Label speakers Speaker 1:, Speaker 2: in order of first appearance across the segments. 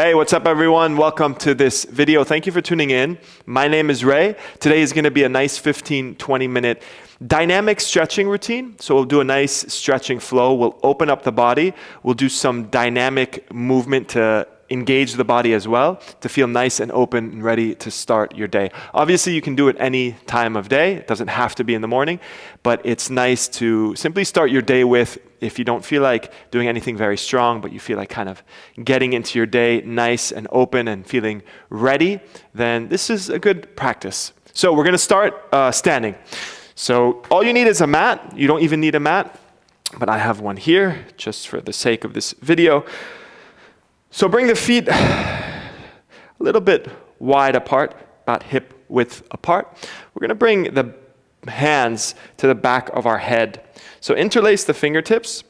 Speaker 1: Hey, what's up everyone? Welcome to this video. Thank you for tuning in. My name is Ray. Today is going to be a nice 15-20 minute dynamic stretching routine. So we'll do a nice stretching flow. We'll open up the body. We'll do some dynamic movement to engage the body as well, to feel nice and open and ready to start your day. Obviously, you can do it any time of day. It doesn't have to be in the morning, but it's nice to simply start your day with, if you don't feel like doing anything very strong, but you feel like kind of getting into your day nice and open and feeling ready, then this is a good practice. So we're gonna start standing. So all you need is a mat. You don't even need a mat, but I have one here just for the sake of this video. So bring the feet a little bit wide apart, about hip width apart. We're gonna bring the hands to the back of our head. So interlace the fingertips.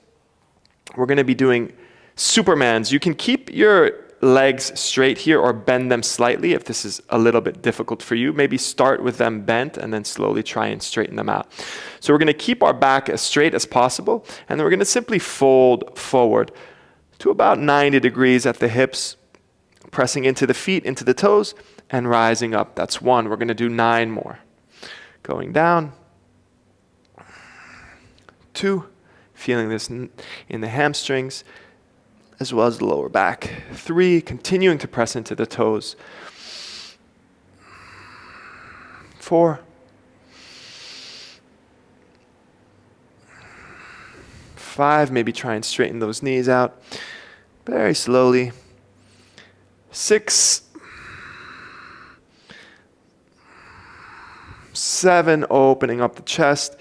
Speaker 1: We're gonna be doing Supermans. You can keep your legs straight here or bend them slightly if this is a little bit difficult for you. Maybe start with them bent and then slowly try and straighten them out. So we're gonna keep our back as straight as possible, and then we're gonna simply fold forward to about 90 degrees at the hips, pressing into the feet, into the toes, and rising up. That's one. We're gonna do 9 more. Going down. 2, feeling this in the hamstrings, as well as the lower back. 3, continuing to press into the toes. 4. 5, maybe try and straighten those knees out very slowly. 6. 7, opening up the chest,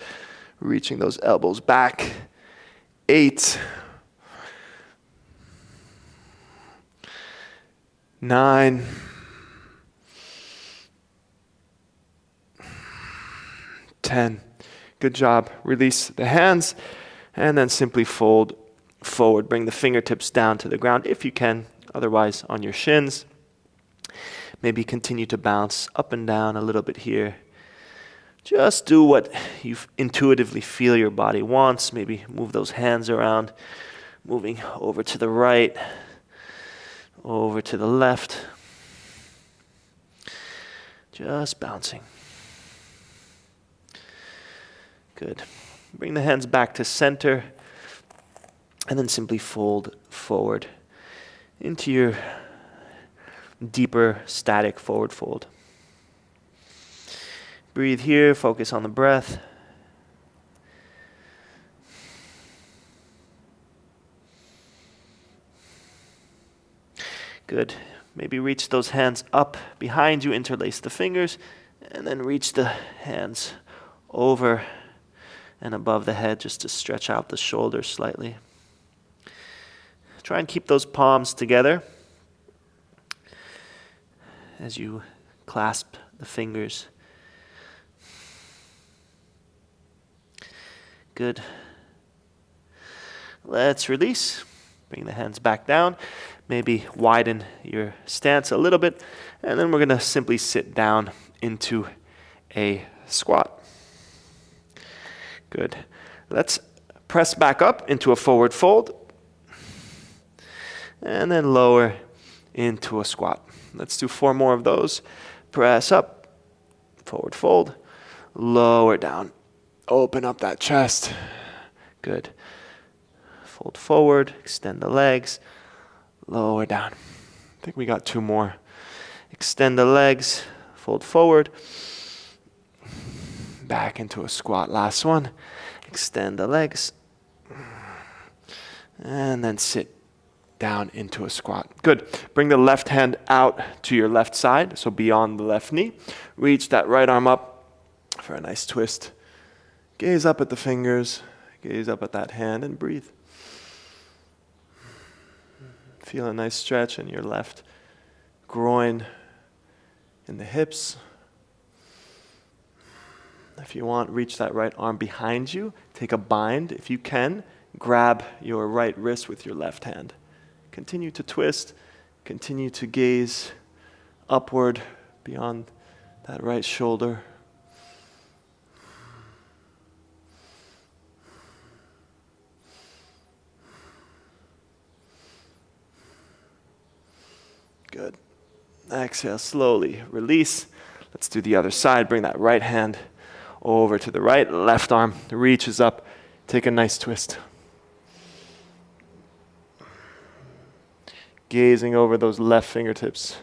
Speaker 1: reaching those elbows back. 8. 9. 10. Good job. Release the hands and then simply fold forward. Bring the fingertips down to the ground if you can, otherwise on your shins. Maybe continue to bounce up and down a little bit here. Just do what you intuitively feel your body wants. Maybe move those hands around, moving over to the right, over to the left. Just bouncing. Good. Bring the hands back to center and then simply fold forward into your deeper static forward fold. Breathe here, focus on the breath. Good. Maybe reach those hands up behind you, interlace the fingers, and then reach the hands over and above the head just to stretch out the shoulders slightly. Try and keep those palms together as you clasp the fingers. Good. Let's release. Bring the hands back down. Maybe widen your stance a little bit. And then we're going to simply sit down into a squat. Good. Let's press back up into a forward fold. And then lower into a squat. Let's do 4 more of those. Press up, forward fold, lower down. Open up that chest. Good. Fold forward, extend the legs, lower down. I think we got 2 more. Extend the legs, fold forward, back into a squat. Last one. Extend the legs, and then sit down into a squat. Good. Bring the left hand out to your left side, so beyond the left knee. Reach that right arm up for a nice twist. Gaze up at the fingers, gaze up at that hand, and breathe. Feel a nice stretch in your left groin, in the hips. If you want, reach that right arm behind you. Take a bind. If you can, grab your right wrist with your left hand. Continue to twist. Continue to gaze upward beyond that right shoulder. Good. Exhale, slowly release. Let's do the other side. Bring that right hand over to the right. Left arm reaches up. Take a nice twist. Gazing over those left fingertips.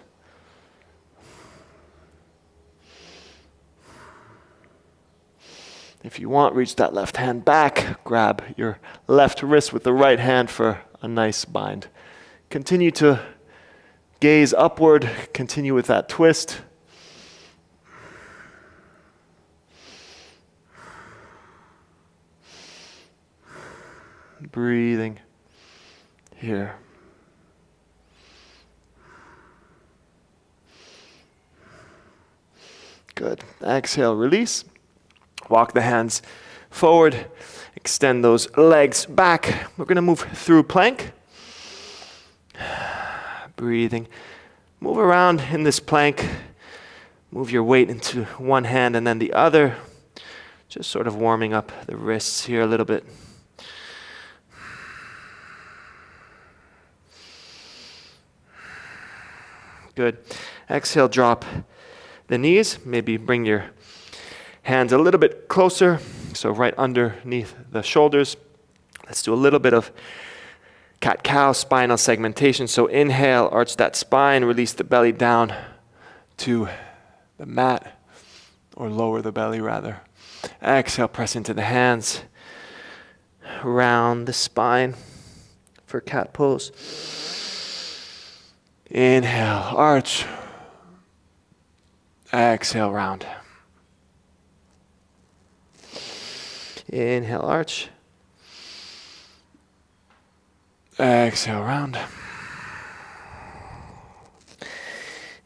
Speaker 1: If you want, reach that left hand back. Grab your left wrist with the right hand for a nice bind. Continue to gaze upward. Continue with that twist. Breathing here. Good. Exhale, release. Walk the hands forward. Extend those legs back. We're going to move through plank. Breathing. Move around in this plank. Move your weight into one hand and then the other. Just sort of warming up the wrists here a little bit. Good. Exhale, drop the knees. Maybe bring your hands a little bit closer, so right underneath the shoulders. Let's do a little bit of cat-cow spinal segmentation. So inhale, arch that spine, release the belly down to the mat, or lower the belly rather. Exhale, press into the hands, round the spine for cat pose. Inhale, arch. Exhale, round. Inhale, arch. Exhale, round.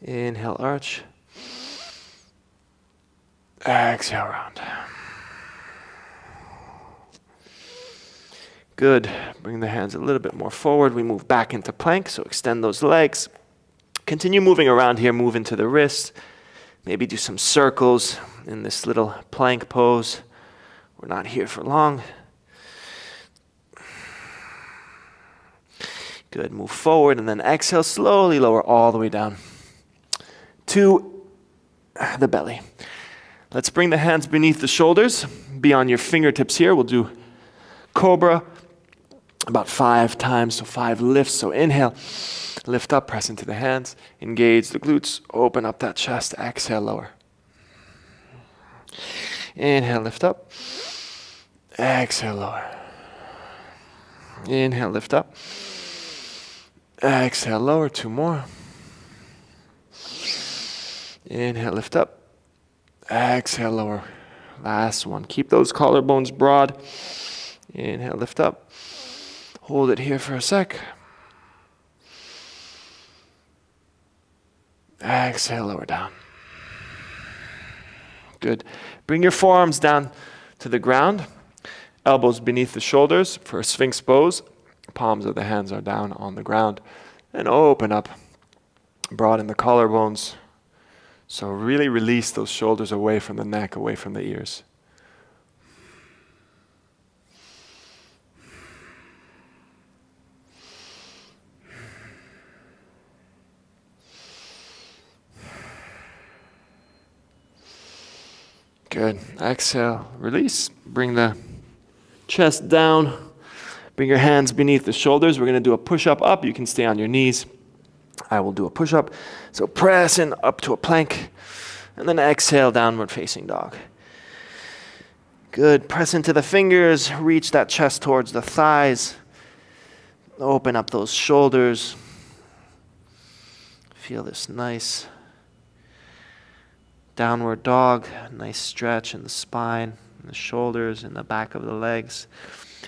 Speaker 1: Inhale, arch. Exhale, round. Good. Bring the hands a little bit more forward. We move back into plank, so extend those legs. Continue moving around here. Move into the wrists. Maybe do some circles in this little plank pose. We're not here for long. Good. Move forward and then exhale. Slowly lower all the way down to the belly. Let's bring the hands beneath the shoulders. Be on your fingertips here. We'll do cobra about 5 times, so 5 lifts. So inhale, lift up, press into the hands, engage the glutes, open up that chest, exhale, lower. Inhale, lift up, exhale, lower. Inhale, lift up, exhale, lower. 2 more. Inhale, lift up, exhale, lower. Last one. Keep those collarbones broad. Inhale, lift up. Hold it here for a sec. Exhale, lower down. Good. Bring your forearms down to the ground. Elbows beneath the shoulders for a Sphinx pose. Palms of the hands are down on the ground. And open up. Broaden the collarbones. So really release those shoulders away from the neck, away from the ears. Good. Exhale, release. Bring the chest down. Bring your hands beneath the shoulders. We're going to do a push-up up. You can stay on your knees. I will do a push-up. So press in up to a plank. And then exhale, downward facing dog. Good. Press into the fingers. Reach that chest towards the thighs. Open up those shoulders. Feel this nice downward dog. Nice stretch in the spine, in the shoulders, in the back of the legs.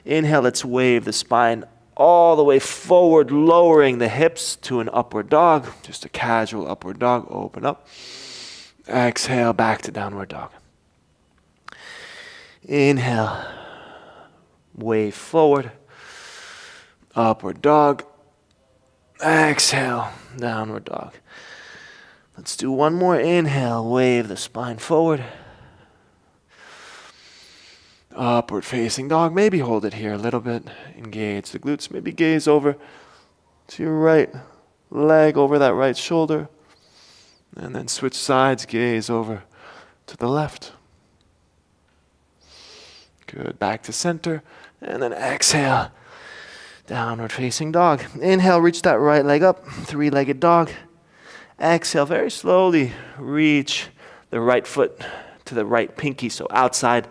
Speaker 1: Inhale, let's wave the spine all the way forward, lowering the hips to an upward dog. Just a casual upward dog. Open up. Exhale, back to downward dog. Inhale, wave forward, upward dog. Exhale, downward dog. Let's do one more. Inhale, wave the spine forward. Upward facing dog. Maybe hold it here a little bit. Engage the glutes. Maybe gaze over to your right leg over that right shoulder. And then switch sides, gaze over to the left. Good, back to center. And then exhale, downward facing dog. Inhale, reach that right leg up, three-legged dog. Exhale, very slowly reach the right foot to the right pinky, so outside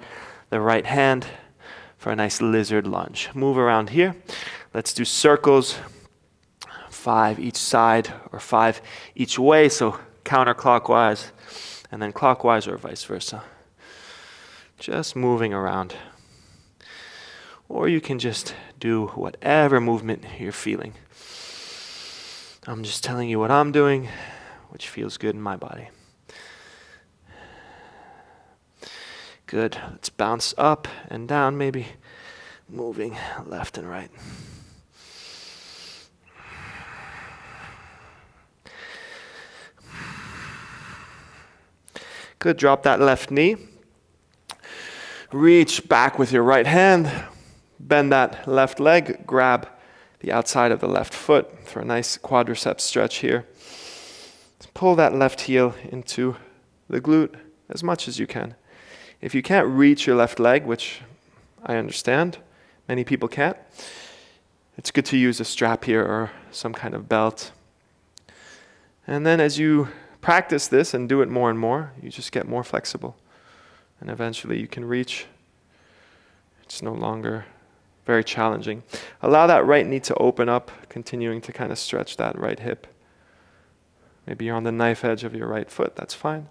Speaker 1: the right hand for a nice lizard lunge. Move around here. Let's do circles, 5 each side or 5 each way, so counterclockwise and then clockwise or vice versa. Just moving around. Or you can just do whatever movement you're feeling. I'm just telling you what I'm doing, which feels good in my body. Good. Let's bounce up and down, maybe moving left and right. Good. Drop that left knee. Reach back with your right hand. Bend that left leg. Grab the outside of the left foot for a nice quadricep stretch here. Pull that left heel into the glute as much as you can. If you can't reach your left leg, which I understand, many people can't, it's good to use a strap here or some kind of belt. And then as you practice this and do it more and more, you just get more flexible. And eventually you can reach. It's no longer very challenging. Allow that right knee to open up, continuing to kind of stretch that right hip. Maybe you're on the knife edge of your right foot, that's fine.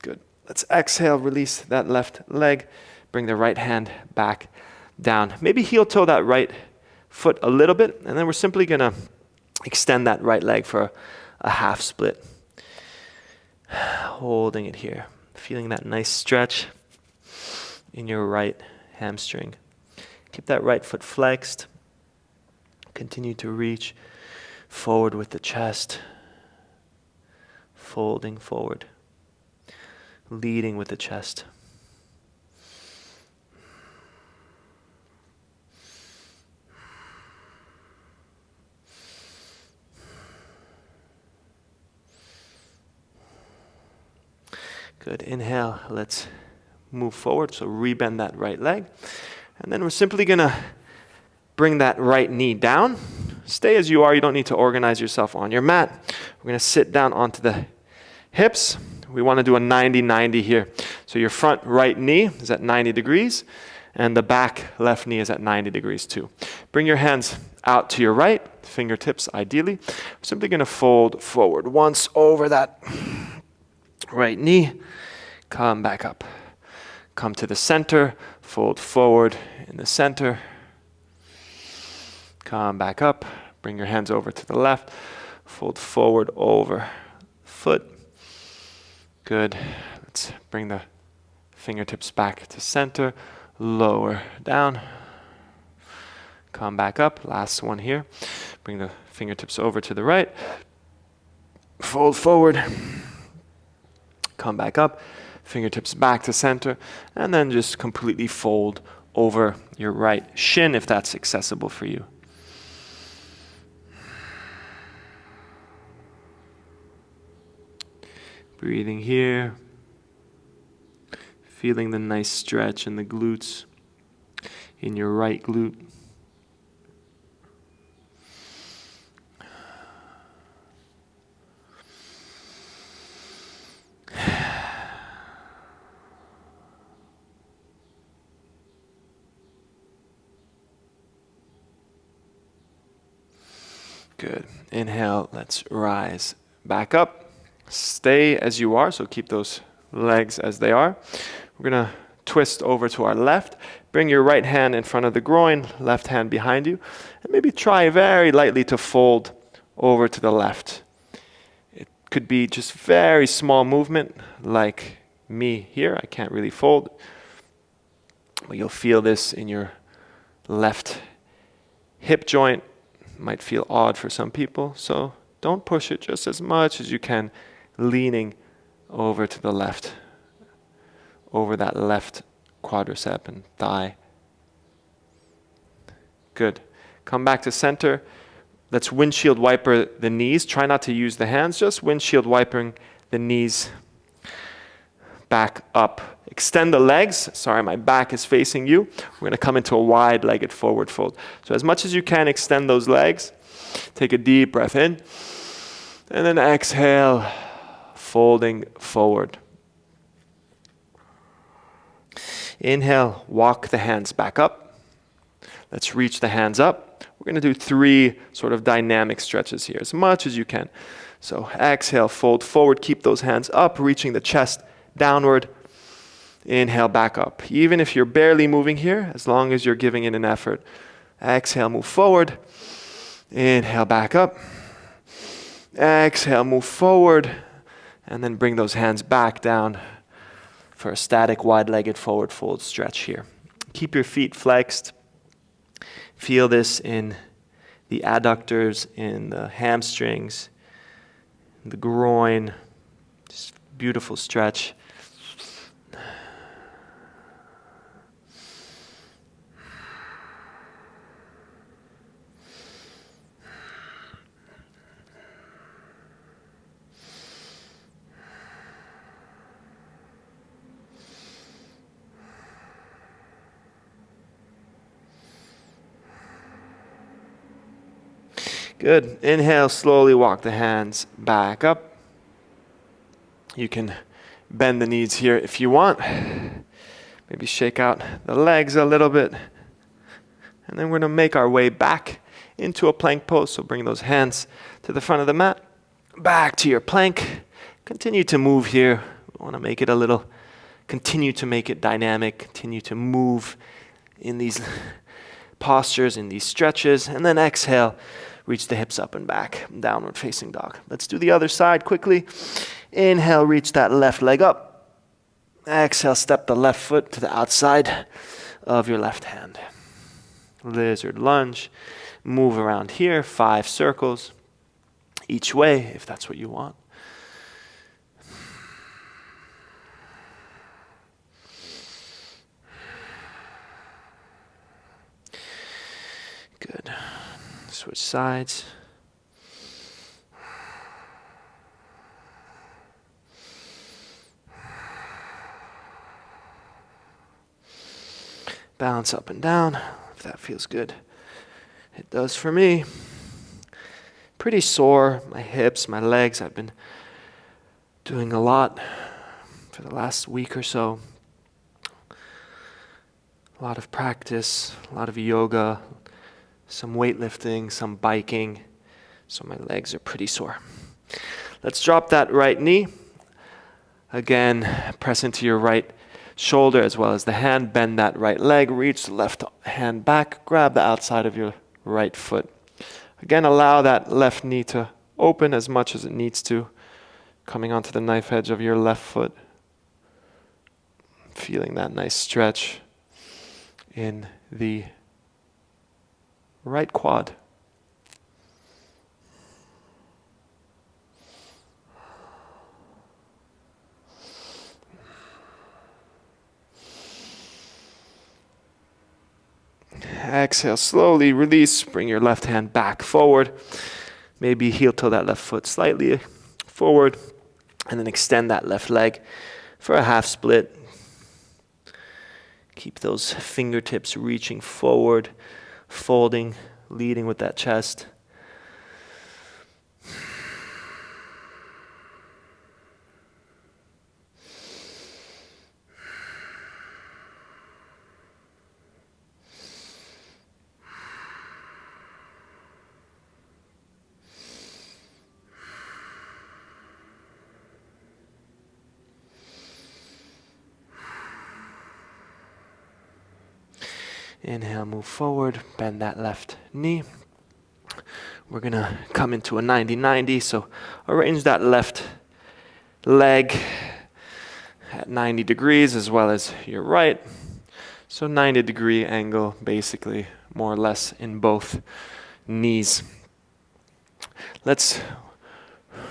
Speaker 1: Good. Let's exhale, release that left leg, bring the right hand back down. Maybe heel toe that right foot a little bit, and then we're simply gonna extend that right leg for a half split. Holding it here, feeling that nice stretch in your right hamstring. Keep that right foot flexed. Continue to reach forward with the chest. Folding forward. Leading with the chest. Good. Inhale. Let's move forward. So rebend that right leg. And then we're simply going to bring that right knee down. Stay as you are. You don't need to organize yourself on your mat. We're going to sit down onto the hips. We want to do a 90-90 here. So your front right knee is at 90 degrees, and the back left knee is at 90 degrees too. Bring your hands out to your right, fingertips ideally. We're simply going to fold forward once over that right knee. Come back up. Come to the center, fold forward in the center. Come back up, bring your hands over to the left, fold forward over foot. Good. Let's bring the fingertips back to center, lower down. Come back up, last one here. Bring the fingertips over to the right, fold forward, come back up, fingertips back to center, and then just completely fold over your right shin if that's accessible for you. Breathing here, feeling the nice stretch in the glutes, in your right glute. Good. Inhale, let's rise back up. Stay as you are, so keep those legs as they are. We're going to twist over to our left. Bring your right hand in front of the groin, left hand behind you, and maybe try very lightly to fold over to the left. It could be just very small movement, like me here. I can't really fold, but you'll feel this in your left hip joint. Might feel odd for some people, so don't push it, just as much as you can, leaning over to the left, over that left quadricep and thigh. Good. Come back to center, Let's windshield wiper the knees. Try not to use the hands, just windshield wipering the knees back up. Extend the legs. Sorry, my back is facing you. We're going to come into a wide-legged forward fold. So as much as you can, extend those legs. Take a deep breath in. And then exhale, folding forward. Inhale, walk the hands back up. Let's reach the hands up. We're going to do 3 sort of dynamic stretches here, as much as you can. So exhale, fold forward, keep those hands up, reaching the chest downward. Inhale, back up. Even if you're barely moving here, as long as you're giving it an effort. Exhale, move forward. Inhale, back up. Exhale, move forward. And then bring those hands back down for a static wide-legged forward fold stretch here. Keep your feet flexed. Feel this in the adductors, in the hamstrings, the groin. Just beautiful stretch. Good. Inhale, slowly walk the hands back up. You can bend the knees here if you want. Maybe shake out the legs a little bit. And then we're going to make our way back into a plank pose. So bring those hands to the front of the mat. Back to your plank. Continue to move here. We want to make it a little, continue to make it dynamic. Continue to move in these postures, in these stretches. And then exhale. Reach the hips up and back, downward facing dog. Let's do the other side quickly. Inhale, reach that left leg up. Exhale, step the left foot to the outside of your left hand. Lizard lunge. Move around here, 5 circles each way, if that's what you want. Good. Switch sides. Bounce up and down, if that feels good. It does for me. Pretty sore, my hips, my legs. I've been doing a lot for the last week or so. A lot of practice, a lot of yoga, some weightlifting, some biking, so my legs are pretty sore. Let's drop that right knee. Again, press into your right shoulder as well as the hand. Bend that right leg, reach the left hand back, grab the outside of your right foot. Again, allow that left knee to open as much as it needs to, coming onto the knife edge of your left foot. Feeling that nice stretch in the right quad. Exhale, slowly release. Bring your left hand back forward. Maybe heel toe that left foot slightly forward. And then extend that left leg for a half split. Keep those fingertips reaching forward, folding, leading with that chest. Inhale, move forward, bend that left knee. We're going to come into a 90-90, so arrange that left leg at 90 degrees as well as your right. So 90-degree angle, basically, more or less in both knees. Let's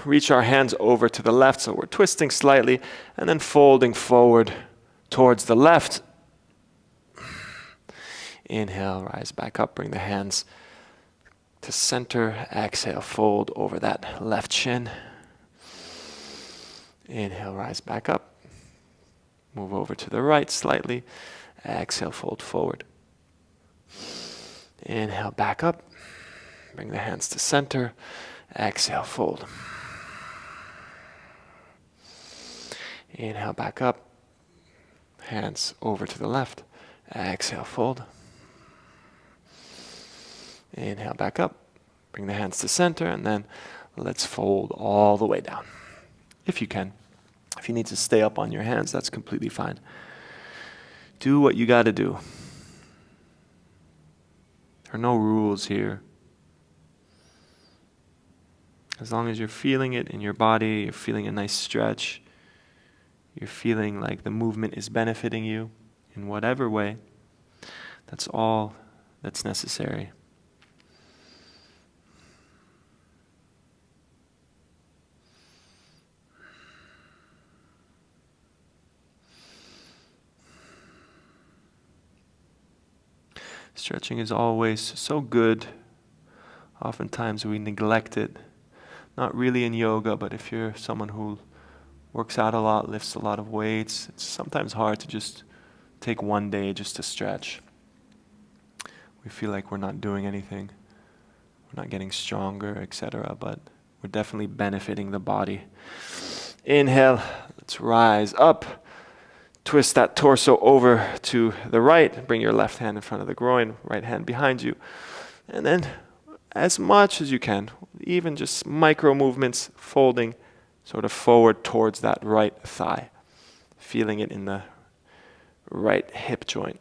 Speaker 1: reach our hands over to the left, so we're twisting slightly and then folding forward towards the left. Inhale, rise back up, bring the hands to center. Exhale, fold over that left shin. Inhale, rise back up. Move over to the right slightly. Exhale, fold forward. Inhale, back up. Bring the hands to center. Exhale, fold. Inhale, back up. Hands over to the left. Exhale, fold. Inhale, back up. Bring the hands to center, and then let's fold all the way down. If you can. If you need to stay up on your hands, that's completely fine. Do what you got to do. There are no rules here. As long as you're feeling it in your body, you're feeling a nice stretch, you're feeling like the movement is benefiting you in whatever way, that's all that's necessary. Stretching is always so good. Oftentimes we neglect it. Not really in yoga, but if you're someone who works out a lot, lifts a lot of weights, it's sometimes hard to just take one day just to stretch. We feel like we're not doing anything. We're not getting stronger, etc., but we're definitely benefiting the body. Inhale, let's rise up. Twist that torso over to the right. Bring your left hand in front of the groin, right hand behind you. And then, as much as you can, even just micro movements, folding sort of forward towards that right thigh. Feeling it in the right hip joint.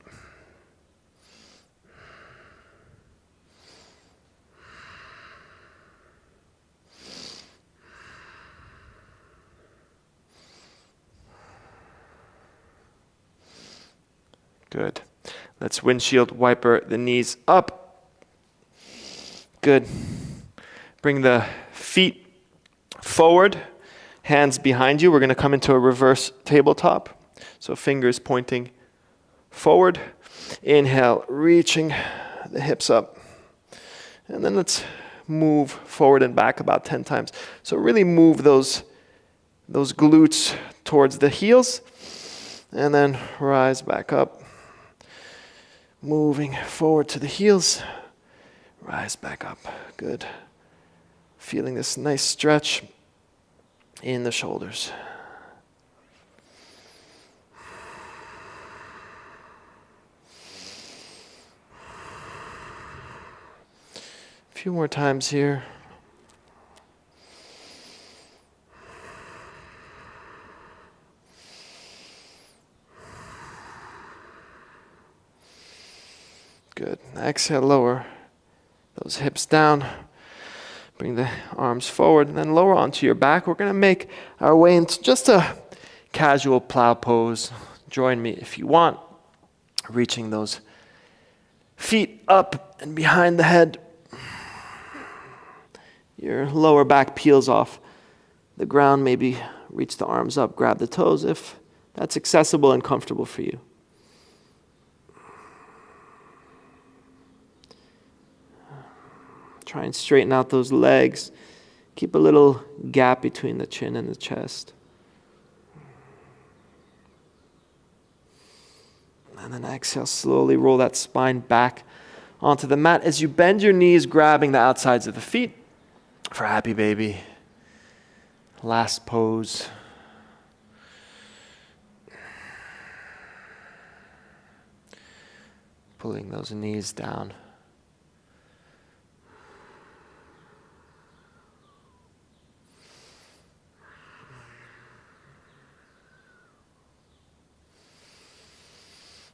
Speaker 1: Good. Let's windshield wiper the knees up. Good. Bring the feet forward, hands behind you. We're going to come into a reverse tabletop. So fingers pointing forward. Inhale, reaching the hips up. And then let's move forward and back about 10 times. So really move those glutes towards the heels. And then rise back up. Moving forward to the heels, rise back up. Good. Feeling this nice stretch in the shoulders. A few more times here. Good. Exhale, lower those hips down. Bring the arms forward and then lower onto your back. We're going to make our way into just a casual plow pose. Join me if you want. Reaching those feet up and behind the head. Your lower back peels off the ground. Maybe reach the arms up, grab the toes if that's accessible and comfortable for you. Try and straighten out those legs. Keep a little gap between the chin and the chest. And then exhale, slowly roll that spine back onto the mat as you bend your knees, grabbing the outsides of the feet for happy baby. Last pose. Pulling those knees down.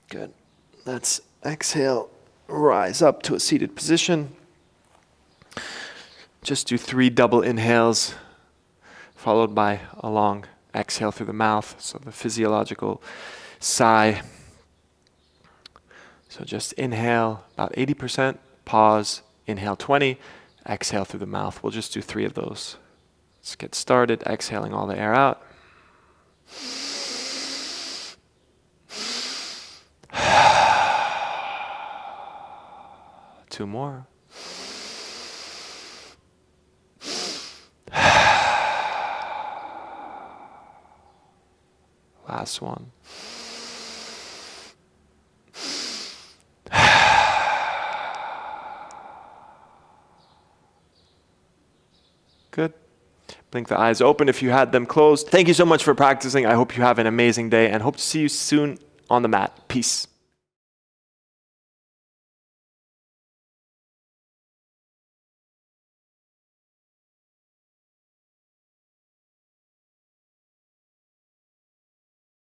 Speaker 1: Good. Let's exhale, rise up to a seated position. Just do 3 double inhales, followed by a long exhale through the mouth, so the physiological sigh. So just inhale about 80%, pause, inhale 20, exhale through the mouth. We'll just do 3 of those. Let's get started, exhaling all the air out. Two more. last one. Good. Blink the eyes open if you had them closed. Thank you so much for practicing. I hope you have an amazing day and hope to see you soon on the mat. Peace.